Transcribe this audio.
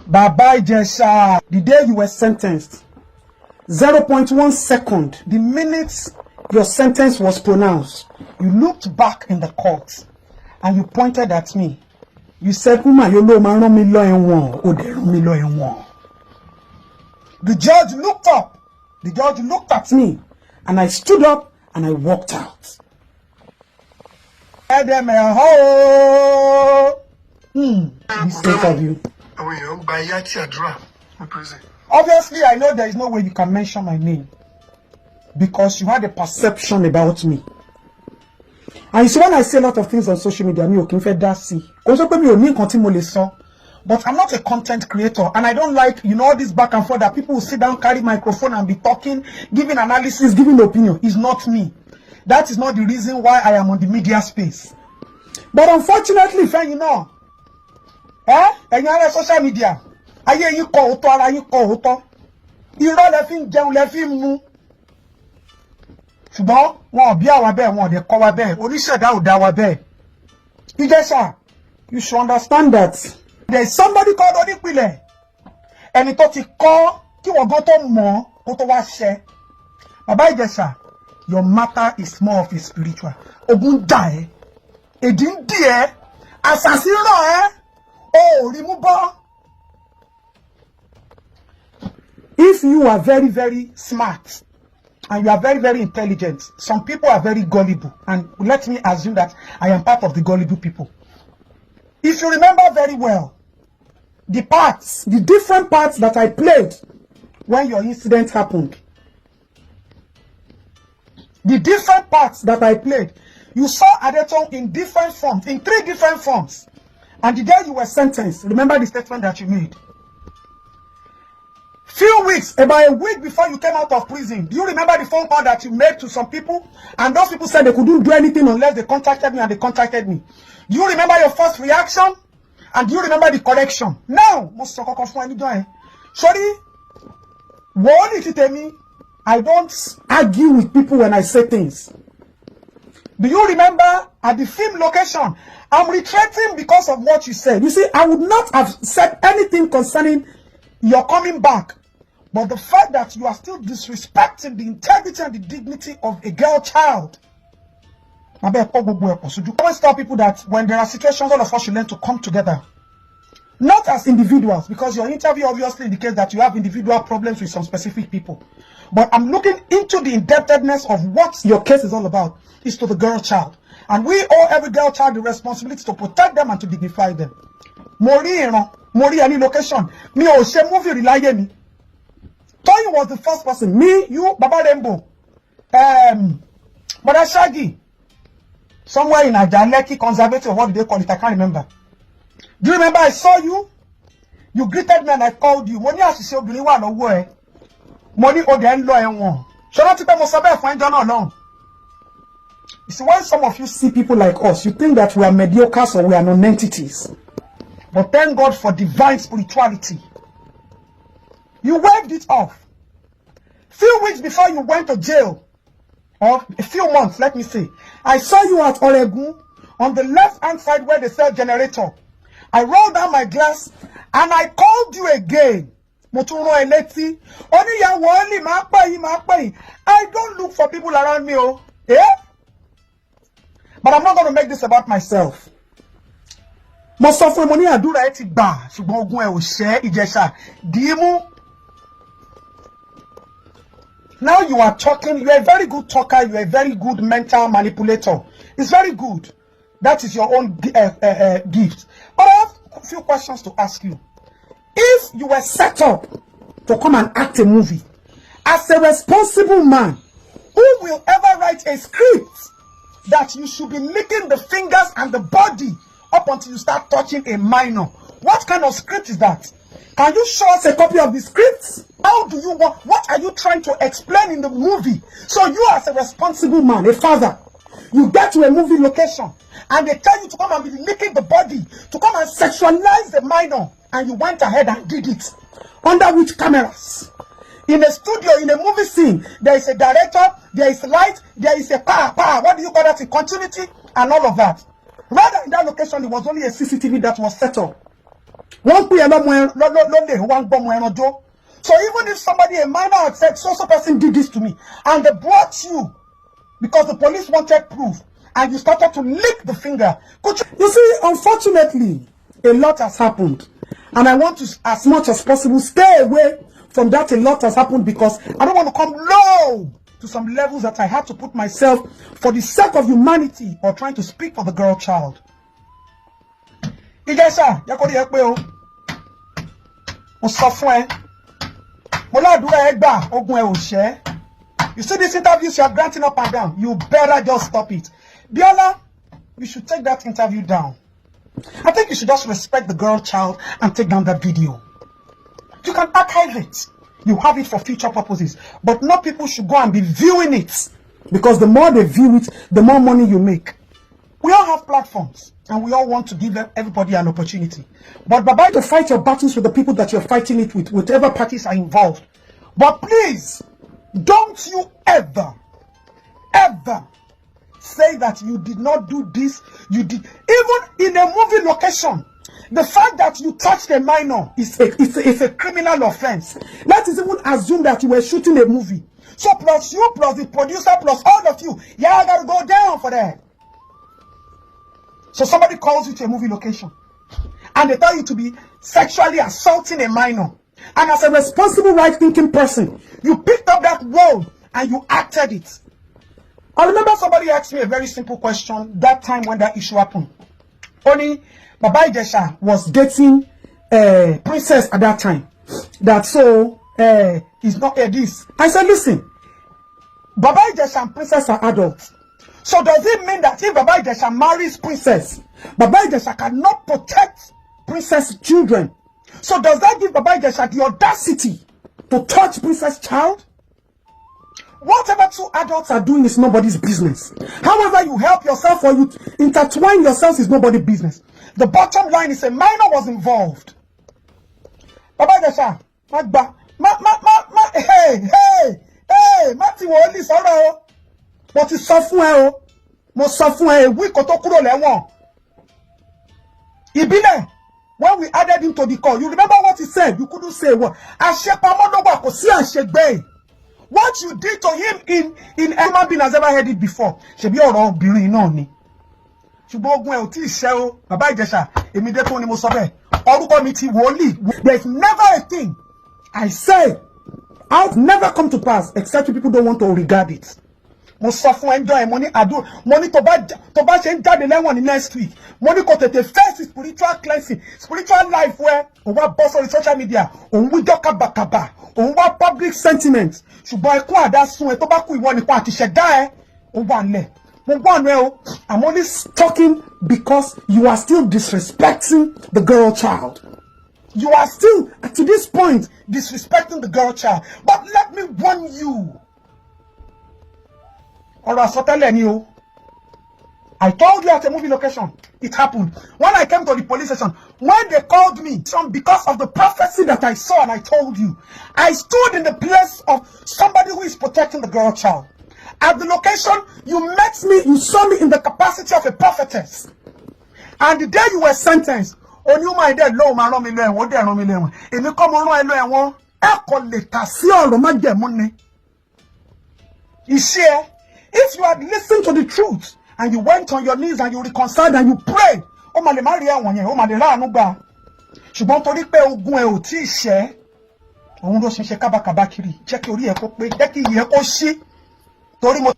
Baba Ijesha, the day you were sentenced, 0.1 second, the minute your sentence was pronounced, you looked back in the court and you pointed at me. You said, Uma, you know, man, me Leyin. The judge looked up. The judge looked at me and I stood up and I walked out. This interview. Obviously, I know there is no way you can mention my name because you had a perception about me. And so when I say a lot of things on social media, but I'm not a content creator and I don't like, all this back and forth that people will sit down, carry microphone and be talking, giving analysis, giving opinion. It's not me. That is not the reason why I am on the media space. But unfortunately, friend, and you're on social media. I hear you call auto, you call auto. You know the thing, move. Ṣùgbọ́n wọn bí àwa bẹ́ẹ̀ wọn de kọ́ wa bẹ́ẹ̀ oníṣẹ̀dá ò dá wa bẹ́ẹ̀. Ijesha, you should understand that there is somebody called Onípìlẹ̀. Ẹni tó ti kọ́ kí wọ́n gan tó mọ̀ kó tó wá ṣẹ. Baba Ijesha, your matter is more of a spiritual. Ogun jà ẹ́, èdí ń dì ẹ́, àṣàsí ràn ẹ́, o ò rí mú bọ́. If you are very, very smart, and you are very, very intelligent, some people are very gullible. And let me assume that I am part of the gullible people. If you remember very well, the different parts that I played when your incident happened, the different parts that I played, you saw Adeton in different forms, in 3 different forms. And the day you were sentenced, remember the statement that you made. Few weeks, about a week before you came out of prison, do you remember the phone call that you made to some people? And those people said they couldn't do anything unless they contacted me, and they contacted me. Do you remember your first reaction? And do you remember the correction? Now, sorry, I don't argue with people when I say things. Do you remember at the film location? I'm retreating because of what you said. You see, I would not have said anything concerning your coming back. But the fact that you are still disrespecting the integrity and the dignity of a girl child. I always tell people that when there are situations, all of us should learn to come together. Not as individuals, because your interview obviously indicates that you have individual problems with some specific people. But I'm looking into the indebtedness of what your case is all about. Is to the girl child. And we owe every girl child the responsibility to protect them and to dignify them. Mori any location. Me o she movie rely me. Toyin was the first person. Me, you, Baba Rainbow, Brother Shaggy, somewhere in Ajaleki Conservative, what do they call it? I can't remember. Do you remember I saw you? You greeted me and I called you. Money as you say, obìnrin wà lọ́wọ́ ẹ. Money o de ń lọ ẹ̀wọ̀n. Ṣọlá ti pẹ́ mo sọ bẹ́ẹ̀ fún ẹjọ́ náà lọ́hùn. You see, when some of you see people like us, you think that we are mediocres or we are non-entities. But thank God for divine spirituality. You waved it off. Few weeks before you went to jail, or a few months, let me say, I saw you at Oregun on the left-hand side where they sell generator. I rolled down my glass and I called you again. I don't look for people around me, oh. Yeah? But I'm not going to make this about myself. Most of the money I do right back. Ijesha. Now you are talking, you are a very good talker, you are a very good mental manipulator. It's very good. That is your own gift. But I have a few questions to ask you. If you were set up to come and act a movie, as a responsible man, who will ever write a script that you should be licking the fingers and the body up until you start touching a minor? What kind of script is that? Can you show us a copy of the script? How do you want? What are you trying to explain in the movie? So you as a responsible man, a father, you get to a movie location and they tell you to come and be licking the body, to come and sexualize the minor, and you went ahead and did it. Under which cameras? In a studio, in a movie scene, there is a director, there is light, there is a power. What do you call that? A continuity and all of that. Rather, in that location, there was only a CCTV that was set up. One put one bomb. So even if somebody, a minor, had said, so person did this to me, and they brought you because the police wanted proof, and you started to lick the finger. You see, unfortunately, a lot has happened. And I want to, as much as possible, stay away from that. A lot has happened because I don't want to come low to some levels that I had to put myself for the sake of humanity or trying to speak for the girl child. Ijesha, yakori ekpe o. Mo sọ fún ẹ. Mo ládùúrà ẹ gbà, ogun ẹ ò ṣẹ́. You see these interviews you are granting up and down. You better just stop it. Biola, you should take that interview down. I think you should just respect the girl child and take down that video. You can archive it. You have it for future purposes. But not people should go and be viewing it. Because the more they view it, the more money you make. We all have platforms. And we all want to give everybody an opportunity. But Baba, to fight your battles with the people that you're fighting it with, whatever parties are involved. But please, don't you ever say that you did not do this, you did. Even in a movie location, the fact that you touched a minor is a criminal offense. Let us even assume that you were shooting a movie. So plus you, plus the producer, plus all of you, y'all gotta go down for that. So somebody calls you to a movie location and they tell you to be sexually assaulting a minor. And as a responsible, right-thinking person, you picked up that role and you acted it. I remember somebody asked me a very simple question that time when that issue happened. Only Baba Ijesha was dating a princess at that time. That so is not this. I said, listen, Baba Ijesha and princess are adults. So does it mean that if Baba Ijesha marries princess, Baba Ijesha cannot protect princess children? So does that give Baba Ijesha the audacity to touch princess child? Whatever two adults are doing is nobody's business. However you help yourself or you intertwine yourselves is nobody's business. The bottom line is a minor was involved. Baba Ijesha, hey, Mati wo only sọ̀rọ̀. But it's suffering, most suffering. We got to kúrò lẹ́wọ̀n. Ibile, when we added him to the call, you remember what he said? You couldn't say what. What you did to him in human being has ever heard it before. Shebi ọ̀rọ̀ obìnrin náà ni. Ṣùgbọ́n ogun ẹ ò tí ṣe o. Baba Ijesha, èmi dé tó ni mo sọ bẹ́ẹ̀. Orúkọ mi ti wòlíì. There is never a thing I say I'll never come to pass except people don't want to regard it. Mo sọ fún enjoy money adu money to bá ṣe ń jáde lẹ́wọ̀n ní next week. Money kò tètè face spiritual cleansing, spiritual life where on wa boss on social media, on we do kabakaba, on wa public sentiment. Ṣùgbọ́n ẹkún àdá sun ẹ tó bá kú ìwọ nìkan àti ṣẹ̀dá ẹ ó wà nle. Mo wà nle o. I'm only talking because you are still disrespecting the girl child. You are still to this point disrespecting the girl child. But let me warn you. I told you at a movie location, it happened. When I came to the police station, when they called me, because of the prophecy that I saw and I told you, I stood in the place of somebody who is protecting the girl child. At the location, you met me, you saw me in the capacity of a prophetess. And the day you were sentenced, on you my dead low man, what they are no. If you come on, I want if you had listened to the truth and you went on your knees and you reconciled and you prayed, oh my Maria, oh my Lanuba. Ṣùgbọ́n torí pé ogun ẹ ò tí ṣe, òun ló ṣe kábàkàbà kiri. Jẹ́ kí orí ẹ kó pé, jẹ́ kí ìyẹ́ kó ṣí. Torí mo